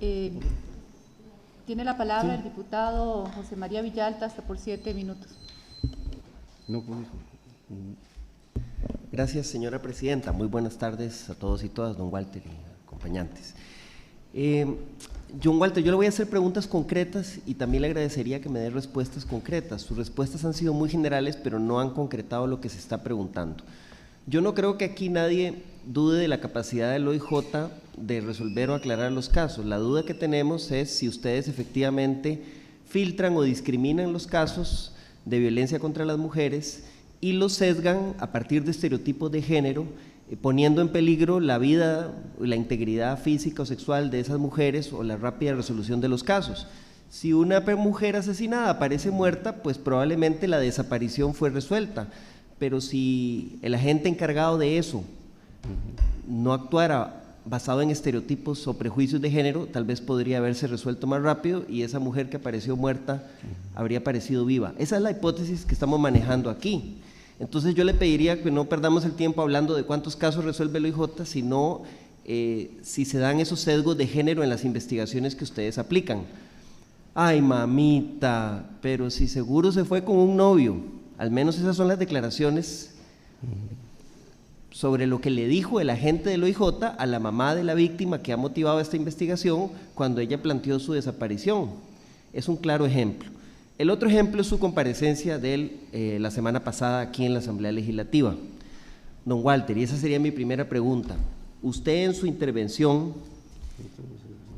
Eh, Tiene la palabra el diputado José María Villalta, hasta por 7 minutos. No, pues. Gracias, señora presidenta. Muy buenas tardes a todos y todas, don Walter y acompañantes. John Walter, yo le voy a hacer preguntas concretas y también le agradecería que me dé respuestas concretas. Sus respuestas han sido muy generales, pero no han concretado lo que se está preguntando. Yo no creo que aquí nadie dude de la capacidad del OIJ de resolver o aclarar los casos. La duda que tenemos es si ustedes efectivamente filtran o discriminan los casos de violencia contra las mujeres y los sesgan a partir de estereotipos de género, poniendo en peligro la vida, la integridad física o sexual de esas mujeres o la rápida resolución de los casos. Si una mujer asesinada aparece muerta, pues probablemente la desaparición fue resuelta, pero si el agente encargado de eso no actuara basado en estereotipos o prejuicios de género, tal vez podría haberse resuelto más rápido y esa mujer que apareció muerta habría aparecido viva. Esa es la hipótesis que estamos manejando aquí. Entonces yo le pediría que no perdamos el tiempo hablando de cuántos casos resuelve el OIJ, sino si se dan esos sesgos de género en las investigaciones que ustedes aplican. Ay, mamita, pero si seguro se fue con un novio. Al menos esas son las declaraciones sobre lo que le dijo el agente del OIJ a la mamá de la víctima que ha motivado esta investigación cuando ella planteó su desaparición. Es un claro ejemplo. El otro ejemplo es su comparecencia de la semana pasada aquí en la Asamblea Legislativa. Don Walter, y esa sería mi primera pregunta. Usted en su intervención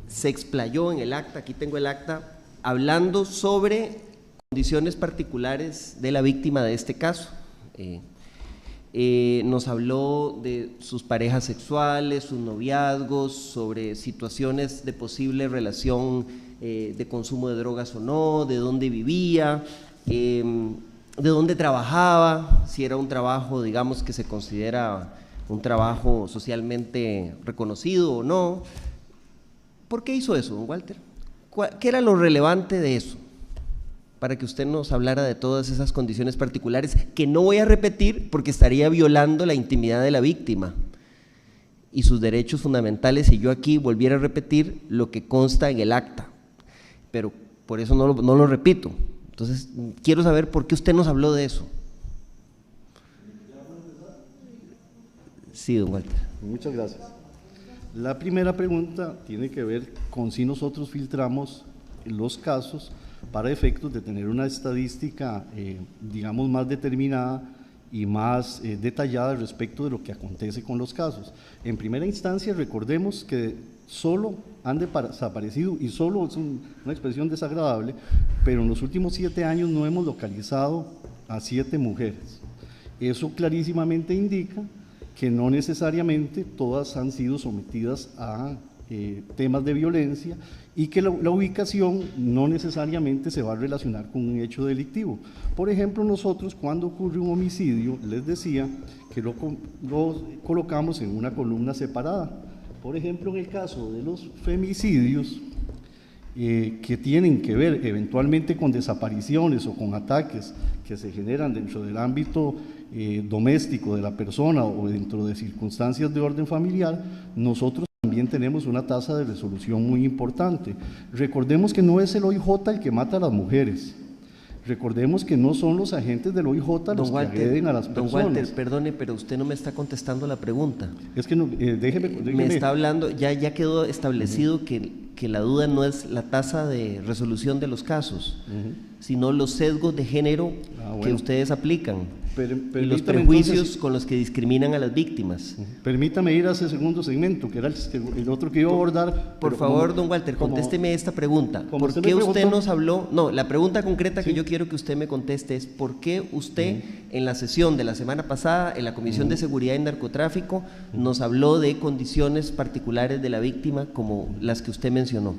se explayó en el acta, aquí tengo el acta, hablando sobre condiciones particulares de la víctima de este caso. Nos habló de sus parejas sexuales, sus noviazgos, sobre situaciones de posible relación de consumo de drogas o no, de dónde vivía, de dónde trabajaba, si era un trabajo, digamos, que se considera un trabajo socialmente reconocido o no. ¿Por qué hizo eso, don Walter? ¿Qué era lo relevante de eso? Para que usted nos hablara de todas esas condiciones particulares, que no voy a repetir porque estaría violando la intimidad de la víctima y sus derechos fundamentales si yo aquí volviera a repetir lo que consta en el acta, pero por eso no lo repito. Entonces, quiero saber por qué usted nos habló de eso. Sí, don Walter. Muchas gracias. La primera pregunta tiene que ver con si nosotros filtramos los casos para efectos de tener una estadística, digamos, más determinada y más detallada respecto de lo que acontece con los casos. En primera instancia, recordemos que solo han desaparecido, y solo es una expresión desagradable, pero en los últimos 7 años no hemos localizado a 7 mujeres. Eso clarísimamente indica que no necesariamente todas han sido sometidas a temas de violencia y que la ubicación no necesariamente se va a relacionar con un hecho delictivo. Por ejemplo, nosotros cuando ocurre un homicidio, les decía que lo colocamos en una columna separada. Por ejemplo, en el caso de los femicidios, que tienen que ver eventualmente con desapariciones o con ataques que se generan dentro del ámbito doméstico de la persona o dentro de circunstancias de orden familiar, nosotros también tenemos una tasa de resolución muy importante. Recordemos que no es el OIJ el que mata a las mujeres. Recordemos que no son los agentes del OIJ los que agreden a las personas. Don Walter, perdone, pero usted no me está contestando la pregunta. Es que no, déjeme. Me está hablando, ya quedó establecido que la duda no es la tasa de resolución de los casos, sino los sesgos de género que ustedes aplican y los prejuicios entonces, con los que discriminan a las víctimas. Permítame ir a ese segundo segmento, que era el otro que iba a abordar. Por favor, don Walter, contésteme esta pregunta. ¿Por qué usted nos habló? No, la pregunta concreta que yo quiero que usted me conteste es ¿por qué usted en la sesión de la semana pasada, en la Comisión de Seguridad y Narcotráfico, nos habló de condiciones particulares de la víctima como las que usted mencionó?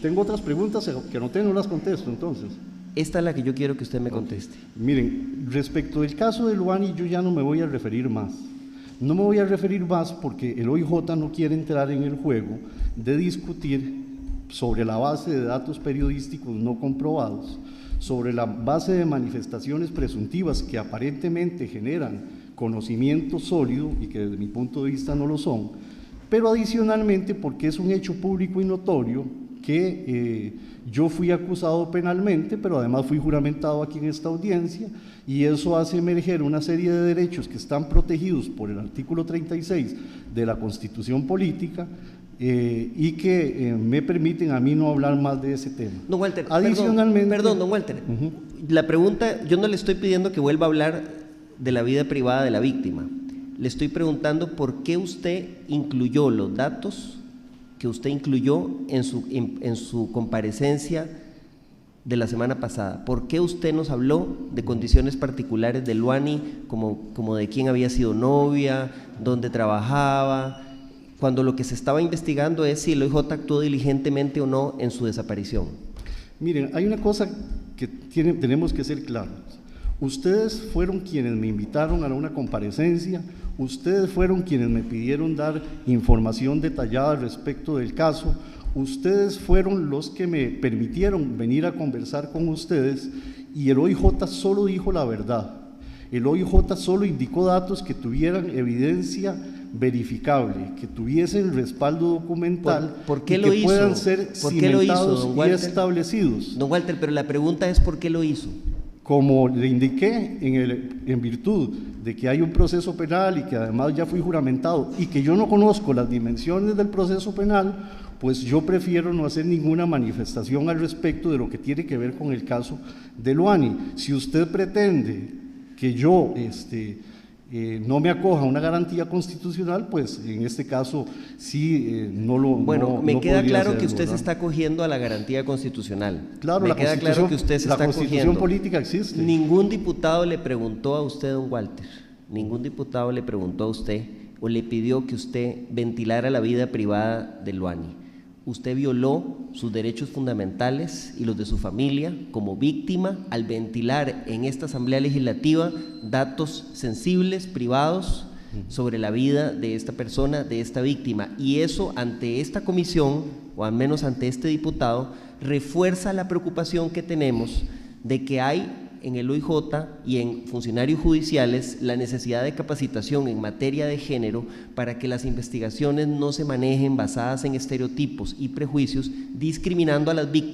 Tengo otras preguntas que no las contesto entonces. Esta es la que yo quiero que usted me conteste. Miren, respecto del caso de Luani, yo ya no me voy a referir más. No me voy a referir más porque el OIJ no quiere entrar en el juego de discutir sobre la base de datos periodísticos no comprobados, sobre la base de manifestaciones presuntivas que aparentemente generan conocimiento sólido y que desde mi punto de vista no lo son, pero adicionalmente porque es un hecho público y notorio que yo fui acusado penalmente, pero además fui juramentado aquí en esta audiencia, y eso hace emerger una serie de derechos que están protegidos por el artículo 36 de la Constitución Política, y que me permiten a mí no hablar más de ese tema. Don Walter, adicionalmente, perdón, don Walter, la pregunta, yo no le estoy pidiendo que vuelva a hablar de la vida privada de la víctima, le estoy preguntando por qué usted incluyó los datos que usted incluyó en su comparecencia de la semana pasada. ¿Por qué usted nos habló de condiciones particulares de Luani, como de quién había sido novia, dónde trabajaba, cuando lo que se estaba investigando es si el OIJ actuó diligentemente o no en su desaparición? Miren, hay una cosa que tenemos que ser claros. Ustedes fueron quienes me invitaron a una comparecencia, ustedes fueron quienes me pidieron dar información detallada respecto del caso, ustedes fueron los que me permitieron venir a conversar con ustedes, y el OIJ solo dijo la verdad. El OIJ solo indicó datos que tuvieran evidencia verificable, que tuviesen respaldo documental, ¿Por qué y lo que hizo? puedan ser cimentados y establecidos. Don Walter, pero la pregunta es ¿por qué lo hizo? Como le indiqué, en virtud de que hay un proceso penal y que además ya fui juramentado y que yo no conozco las dimensiones del proceso penal, pues yo prefiero no hacer ninguna manifestación al respecto de lo que tiene que ver con el caso de Luani. Si usted pretende que yo no me acoja a una garantía constitucional, pues en este caso sí no lo. Bueno, no, me no queda podría claro hacerlo, que usted ¿verdad? se está acogiendo a la garantía constitucional. Claro, me queda claro que usted se está la Constitución acogiendo. política existe. Ningún diputado le preguntó a usted, don Walter, ningún diputado le preguntó a usted o le pidió que usted ventilara la vida privada de Luani. Usted violó sus derechos fundamentales y los de su familia como víctima al ventilar en esta Asamblea Legislativa datos sensibles, privados, sobre la vida de esta persona, de esta víctima. Y eso ante esta comisión, o al menos ante este diputado, refuerza la preocupación que tenemos de que hay en el OIJ y en funcionarios judiciales la necesidad de capacitación en materia de género para que las investigaciones no se manejen basadas en estereotipos y prejuicios, discriminando a las víctimas